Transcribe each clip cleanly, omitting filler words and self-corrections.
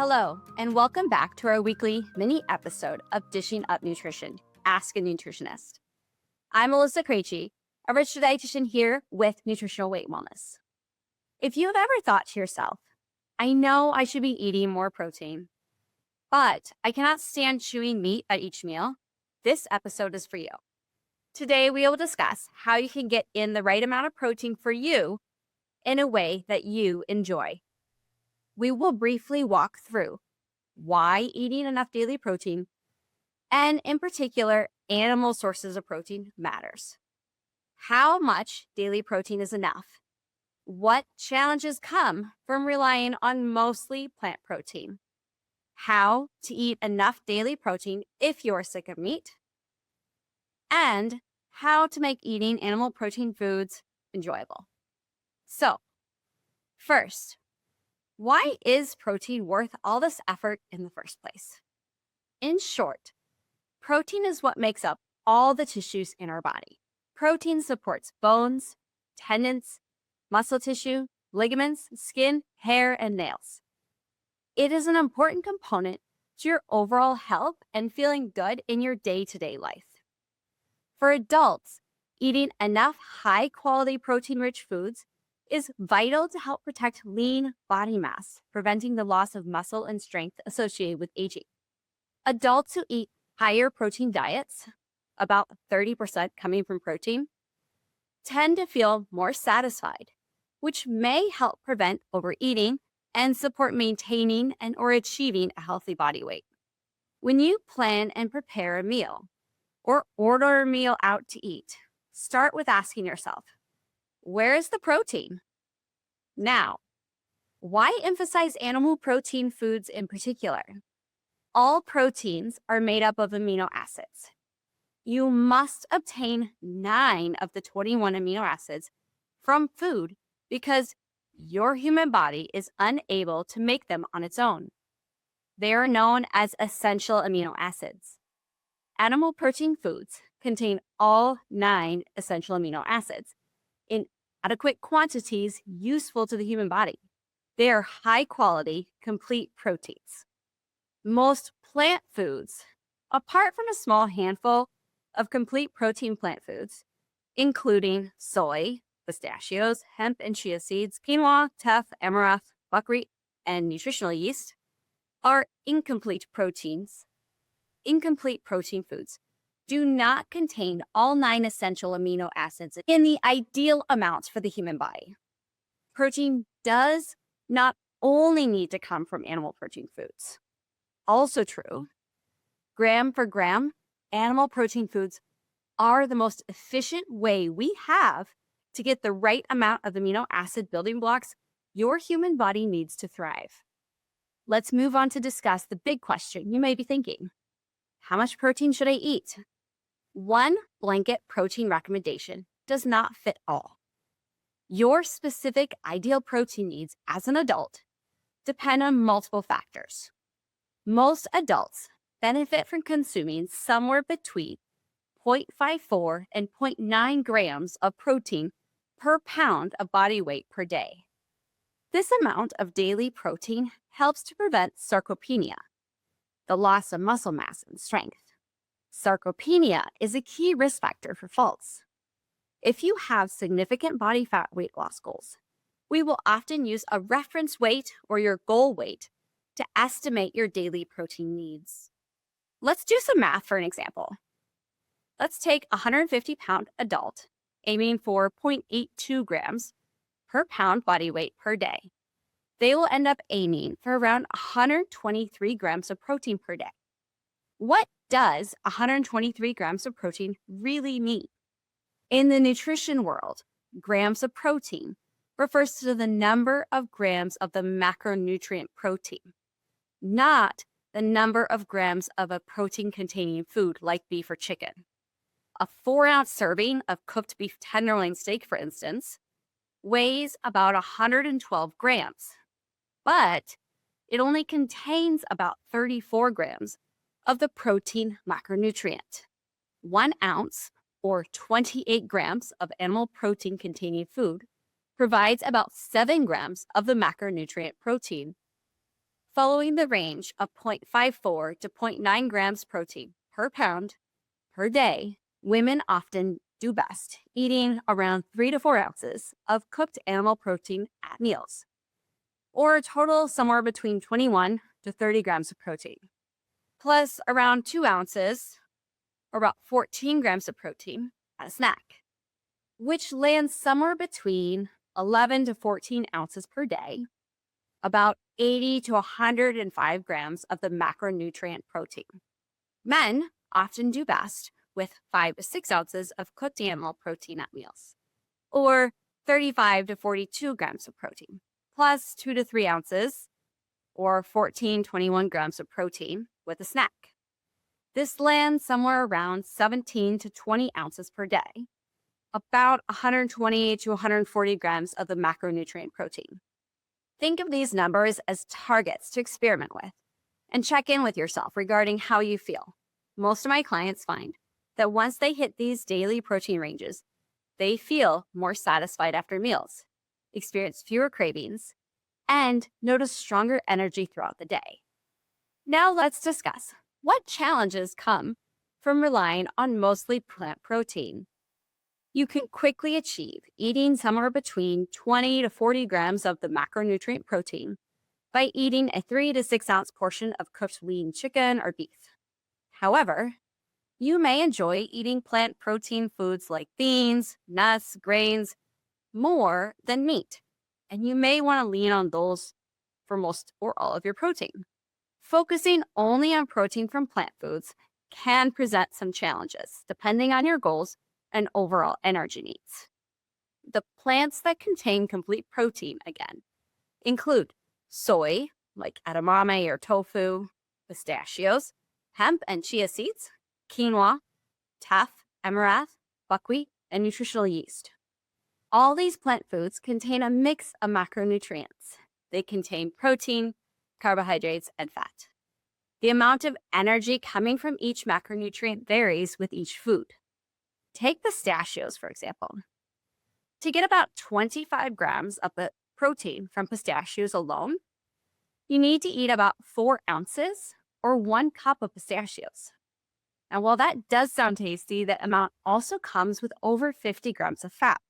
Hello, and welcome back to our weekly mini episode of Dishing Up Nutrition, Ask a Nutritionist. I'm Alyssa Krejci, a registered dietitian here with Nutritional Weight Wellness. If you have ever thought to yourself, I know I should be eating more protein, but I cannot stand chewing meat at each meal, this episode is for you. Today, we will discuss how you can get in the right amount of protein for you in a way that you enjoy. We will briefly walk through why eating enough daily protein, and in particular, animal sources of protein matters. How much daily protein is enough? What challenges come from relying on mostly plant protein? How to eat enough daily protein if you're sick of meat? And how to make eating animal protein foods enjoyable. So, first, why is protein worth all this effort in the first place? In short, protein is what makes up all the tissues in our body. Protein supports bones, tendons, muscle tissue, ligaments, skin, hair, and nails. It is an important component to your overall health and feeling good in your day-to-day life. For adults, eating enough high-quality protein-rich foods is vital to help protect lean body mass, preventing the loss of muscle and strength associated with aging. Adults who eat higher protein diets, about 30% coming from protein, tend to feel more satisfied, which may help prevent overeating and support maintaining and or achieving a healthy body weight. When you plan and prepare a meal or order a meal out to eat, start with asking yourself, where is the protein? Now, why emphasize animal protein foods in particular? All proteins are made up of amino acids. You must obtain 9 of the 21 amino acids from food because your human body is unable to make them on its own. They are known as essential amino acids. Animal protein foods contain all 9 essential amino acids in adequate quantities useful to the human body. They are high-quality, complete proteins. Most plant foods, apart from a small handful of complete protein plant foods, including soy, pistachios, hemp and chia seeds, quinoa, teff, amaranth, buckwheat, and nutritional yeast, are incomplete protein foods. Do not contain all 9 essential amino acids in the ideal amounts for the human body. Protein does not only need to come from animal protein foods. Also true, gram for gram, animal protein foods are the most efficient way we have to get the right amount of amino acid building blocks your human body needs to thrive. Let's move on to discuss the big question you may be thinking. How much protein should I eat? One blanket protein recommendation does not fit all. Your specific ideal protein needs as an adult depend on multiple factors. Most adults benefit from consuming somewhere between 0.54 and 0.9 grams of protein per pound of body weight per day. This amount of daily protein helps to prevent sarcopenia, the loss of muscle mass and strength. Sarcopenia is a key risk factor for faults. If you have significant body fat weight loss goals, we will often use a reference weight or your goal weight to estimate your daily protein needs. Let's do some math for an example. Let's take a 150-pound adult aiming for 0.82 grams per pound body weight per day. They will end up aiming for around 123 grams of protein per day. What does 123 grams of protein really mean? In the nutrition world, grams of protein refers to the number of grams of the macronutrient protein, not the number of grams of a protein-containing food like beef or chicken. A 4-ounce serving of cooked beef tenderloin steak, for instance, weighs about 112 grams, but it only contains about 34 grams of the protein macronutrient. 1 ounce, or 28 grams of animal protein-containing food provides about 7 grams of the macronutrient protein. Following the range of 0.54 to zero point 0.9 grams protein per pound per day, women often do best eating around 3 to 4 ounces of cooked animal protein at meals, or a total somewhere between 21 to 30 grams of protein, plus around 2 ounces or about 14 grams of protein at a snack, which lands somewhere between 11 to 14 ounces per day, about 80 to 105 grams of the macronutrient protein. Men often do best with 5 to 6 ounces of cooked animal protein at meals, or 35 to 42 grams of protein, plus 2 to 3 ounces, or 14 to 21 grams of protein with a snack. This lands somewhere around 17 to 20 ounces per day, about 120 to 140 grams of the macronutrient protein. Think of these numbers as targets to experiment with and check in with yourself regarding how you feel. Most of my clients find that once they hit these daily protein ranges, they feel more satisfied after meals, experience fewer cravings, and notice stronger energy throughout the day. Now let's discuss what challenges come from relying on mostly plant protein. You can quickly achieve eating somewhere between 20 to 40 grams of the macronutrient protein by eating a 3 to 6 ounce portion of cooked lean chicken or beef. However, you may enjoy eating plant protein foods like beans, nuts, grains more than meat, and you may want to lean on those for most or all of your protein. Focusing only on protein from plant foods can present some challenges depending on your goals and overall energy needs. The plants that contain complete protein, again, include soy, like edamame or tofu, pistachios, hemp and chia seeds, quinoa, teff, amaranth, buckwheat, and nutritional yeast. All these plant foods contain a mix of macronutrients. They contain protein, carbohydrates, and fat. The amount of energy coming from each macronutrient varies with each food. Take pistachios, for example. To get about 25 grams of the protein from pistachios alone, you need to eat about 4 ounces or 1 cup of pistachios. And while that does sound tasty, that amount also comes with over 50 grams of fat,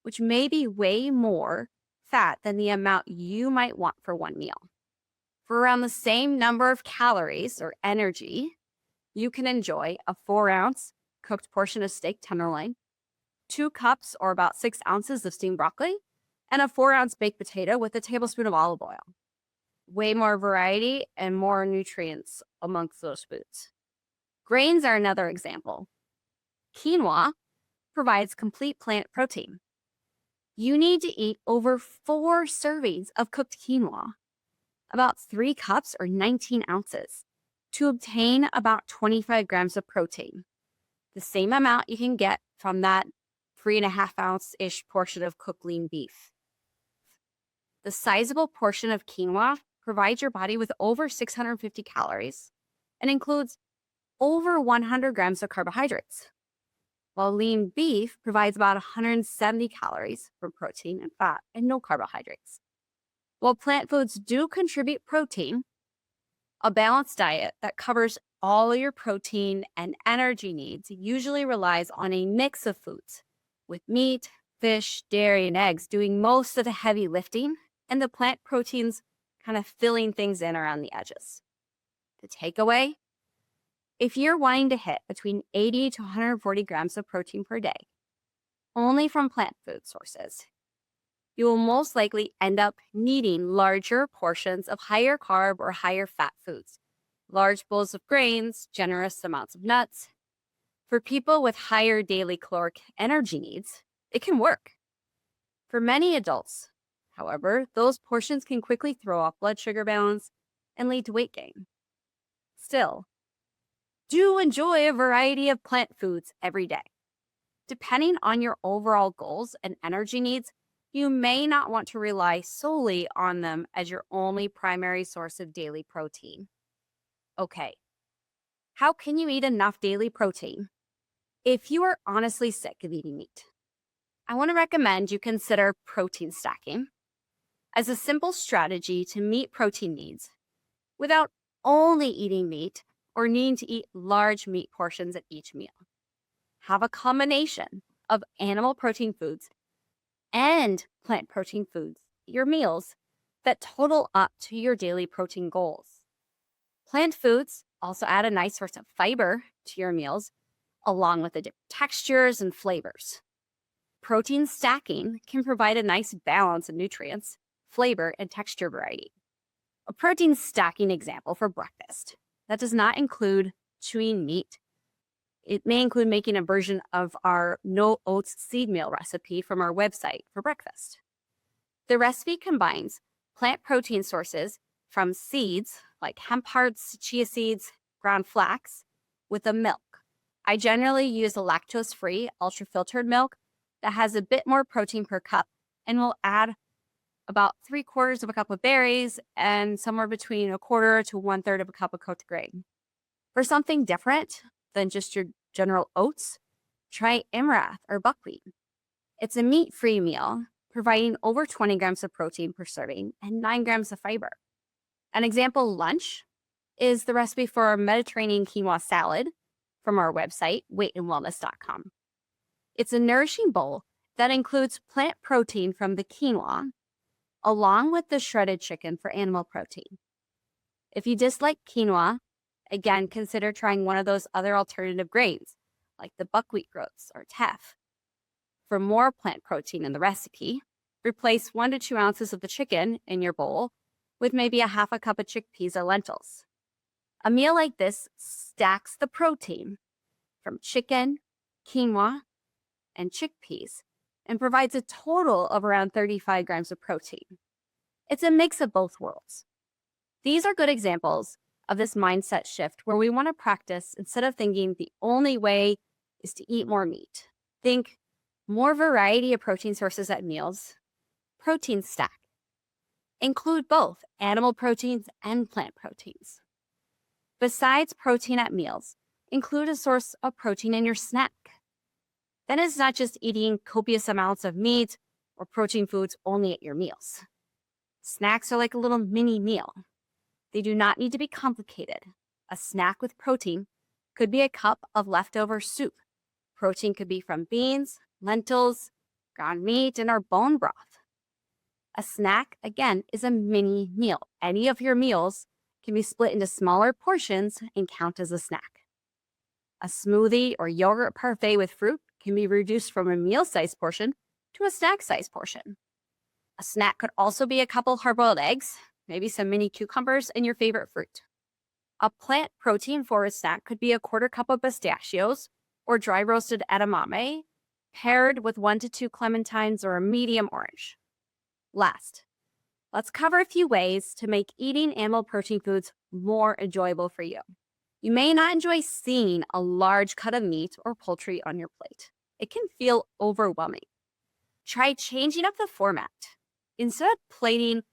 which may be way more fat than the amount you might want for one meal. For around the same number of calories or energy, you can enjoy a 4-ounce cooked portion of steak tenderloin, 2 cups or about 6 ounces of steamed broccoli, and a 4-ounce baked potato with a tablespoon of olive oil. Way more variety and more nutrients amongst those foods. Grains are another example. Quinoa provides complete plant protein. You need to eat over 4 servings of cooked quinoa, about 3 cups or 19 ounces, to obtain about 25 grams of protein, the same amount you can get from that 3.5 ounce-ish portion of cooked lean beef. The sizable portion of quinoa provides your body with over 650 calories and includes over 100 grams of carbohydrates, while lean beef provides about 170 calories from protein and fat and no carbohydrates. While plant foods do contribute protein, a balanced diet that covers all your protein and energy needs usually relies on a mix of foods, with meat, fish, dairy, and eggs doing most of the heavy lifting, and the plant proteins kind of filling things in around the edges. The takeaway: if you're wanting to hit between 80 to 140 grams of protein per day, only from plant food sources, you will most likely end up needing larger portions of higher carb or higher fat foods, large bowls of grains, generous amounts of nuts. For people with higher daily caloric energy needs, it can work. For many adults, however, those portions can quickly throw off blood sugar balance and lead to weight gain. Still, do enjoy a variety of plant foods every day. Depending on your overall goals and energy needs, you may not want to rely solely on them as your only primary source of daily protein. Okay, how can you eat enough daily protein? If you are honestly sick of eating meat, I want to recommend you consider protein stacking as a simple strategy to meet protein needs without only eating meat or needing to eat large meat portions at each meal. Have a combination of animal protein foods and plant protein foods, your meals, that total up to your daily protein goals. Plant foods also add a nice source of fiber to your meals, along with the different textures and flavors. Protein stacking can provide a nice balance of nutrients, flavor, and texture variety. A protein stacking example for breakfast that does not include chewing meat. It may include making a version of our no oats seed meal recipe from our website for breakfast. The recipe combines plant protein sources from seeds like hemp hearts, chia seeds, ground flax, with a milk. I generally use a lactose-free, ultra-filtered milk that has a bit more protein per cup and will add about 3/4 of a cup of berries and somewhere between 1/4 to 1/3 of a cup of cooked grain. For something different than just your general oats, try amaranth or buckwheat. It's a meat-free meal, providing over 20 grams of protein per serving and 9 grams of fiber. An example lunch is the recipe for our Mediterranean quinoa salad from our website, weightandwellness.com. It's a nourishing bowl that includes plant protein from the quinoa, along with the shredded chicken for animal protein. If you dislike quinoa, again, consider trying one of those other alternative grains, like the buckwheat groats or teff. For more plant protein in the recipe, replace 1 to 2 ounces of the chicken in your bowl with maybe a half a cup of chickpeas or lentils. A meal like this stacks the protein from chicken, quinoa, and chickpeas and provides a total of around 35 grams of protein. It's a mix of both worlds. These are good examples of this mindset shift where we want to practice, instead of thinking the only way is to eat more meat, think more variety of protein sources at meals, protein stack. Include both animal proteins and plant proteins. Besides protein at meals, include a source of protein in your snack. Then it's not just eating copious amounts of meat or protein foods only at your meals. Snacks are like a little mini meal. They do not need to be complicated. A snack with protein could be a cup of leftover soup. Protein could be from beans, lentils, ground meat, and our bone broth. A snack, again, is a mini meal. Any of your meals can be split into smaller portions and count as a snack. A smoothie or yogurt parfait with fruit can be reduced from a meal-sized portion to a snack-sized portion. A snack could also be a couple hard-boiled eggs, maybe some mini cucumbers, and your favorite fruit. A plant protein for a snack could be a 1/4 cup of pistachios or dry roasted edamame, paired with 1 to 2 clementines or a medium orange. Last, let's cover a few ways to make eating animal protein foods more enjoyable for you. You may not enjoy seeing a large cut of meat or poultry on your plate. It can feel overwhelming. Try changing up the format. Instead of plating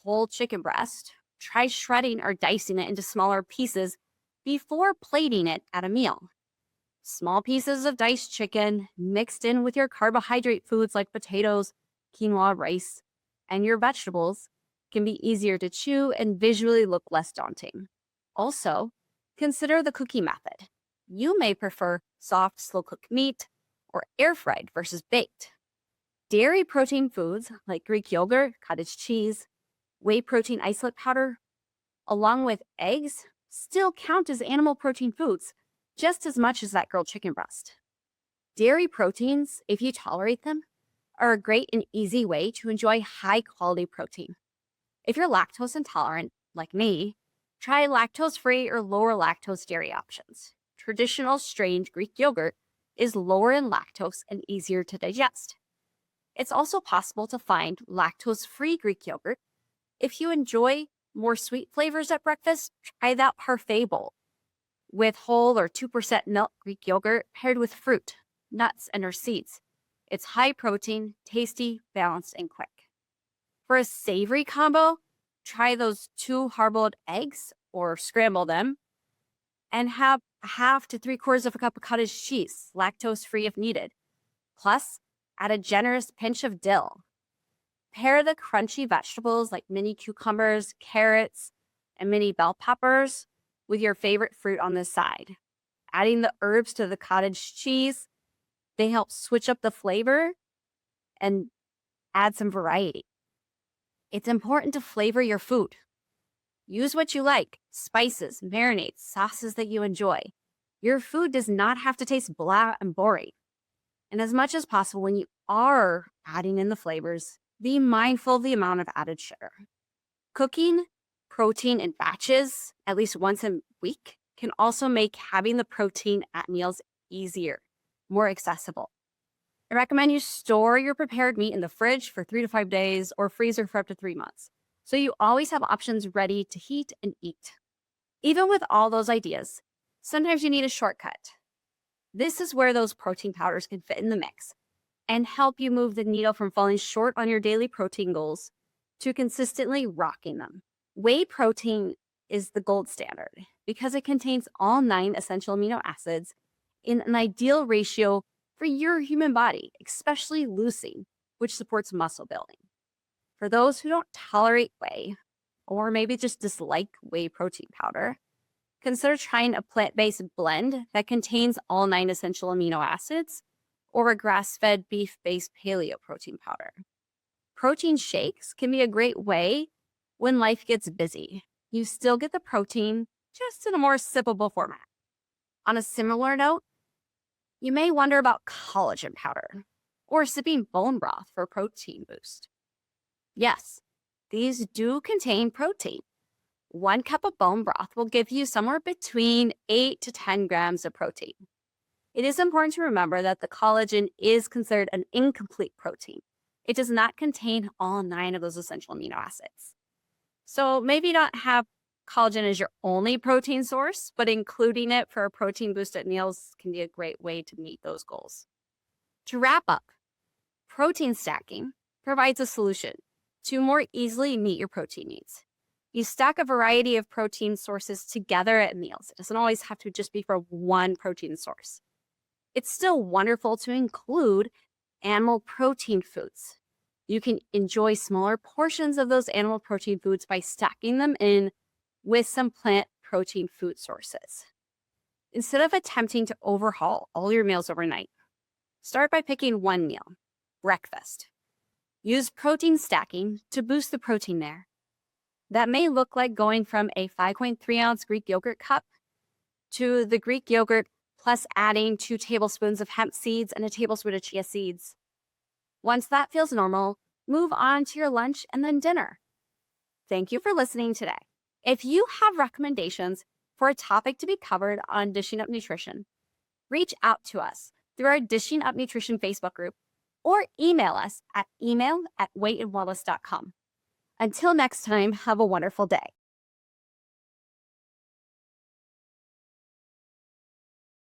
whole chicken breast, try shredding or dicing it into smaller pieces before plating it at a meal. Small pieces of diced chicken mixed in with your carbohydrate foods like potatoes, quinoa, rice, and your vegetables can be easier to chew and visually look less daunting. Also, consider the cooking method. You may prefer soft, slow-cooked meat or air-fried versus baked. Dairy protein foods like Greek yogurt, cottage cheese, whey protein isolate powder, along with eggs, still count as animal protein foods just as much as that grilled chicken breast. Dairy proteins, if you tolerate them, are a great and easy way to enjoy high-quality protein. If you're lactose intolerant, like me, try lactose-free or lower lactose dairy options. Traditional strained Greek yogurt is lower in lactose and easier to digest. It's also possible to find lactose-free Greek yogurt. If you enjoy more sweet flavors at breakfast, try that parfait bowl with whole or 2% milk Greek yogurt paired with fruit, nuts, and or seeds. It's high protein, tasty, balanced, and quick. For a savory combo, try those 2 hard-boiled eggs or scramble them and have 1/2 to 3/4 of a cup of cottage cheese, lactose-free if needed. Plus, add a generous pinch of dill. Pair the crunchy vegetables like mini cucumbers, carrots, and mini bell peppers with your favorite fruit on the side. Adding the herbs to the cottage cheese, they help switch up the flavor and add some variety. It's important to flavor your food. Use what you like, spices, marinades, sauces that you enjoy. Your food does not have to taste blah and boring. And as much as possible, when you are adding in the flavors, be mindful of the amount of added sugar. Cooking protein in batches, at least once a week, can also make having the protein at meals easier, more accessible. I recommend you store your prepared meat in the fridge for 3 to 5 days or freezer for up to 3 months, so you always have options ready to heat and eat. Even with all those ideas, sometimes you need a shortcut. This is where those protein powders can fit in the mix and help you move the needle from falling short on your daily protein goals to consistently rocking them. Whey protein is the gold standard because it contains all 9 essential amino acids in an ideal ratio for your human body, especially leucine, which supports muscle building. For those who don't tolerate whey, or maybe just dislike whey protein powder, consider trying a plant-based blend that contains all 9 essential amino acids, or a grass-fed beef-based paleo protein powder. Protein shakes can be a great way when life gets busy. You still get the protein, just in a more sippable format. On a similar note, you may wonder about collagen powder or sipping bone broth for protein boost. Yes, these do contain protein. 1 cup of bone broth will give you somewhere between 8 to 10 grams of protein. It is important to remember that the collagen is considered an incomplete protein. It does not contain all 9 of those essential amino acids. So maybe not have collagen as your only protein source, but including it for a protein boost at meals can be a great way to meet those goals. To wrap up, protein stacking provides a solution to more easily meet your protein needs. You stack a variety of protein sources together at meals. It doesn't always have to just be for one protein source. It's still wonderful to include animal protein foods. You can enjoy smaller portions of those animal protein foods by stacking them in with some plant protein food sources. Instead of attempting to overhaul all your meals overnight, start by picking one meal, breakfast. Use protein stacking to boost the protein there. That may look like going from a 5.3 ounce Greek yogurt cup to the Greek yogurt plus adding 2 tablespoons of hemp seeds and a tablespoon of chia seeds. Once that feels normal, move on to your lunch and then dinner. Thank you for listening today. If you have recommendations for a topic to be covered on Dishing Up Nutrition, reach out to us through our Dishing Up Nutrition Facebook group or email us at email@weightandwellness.com. Until next time, have a wonderful day.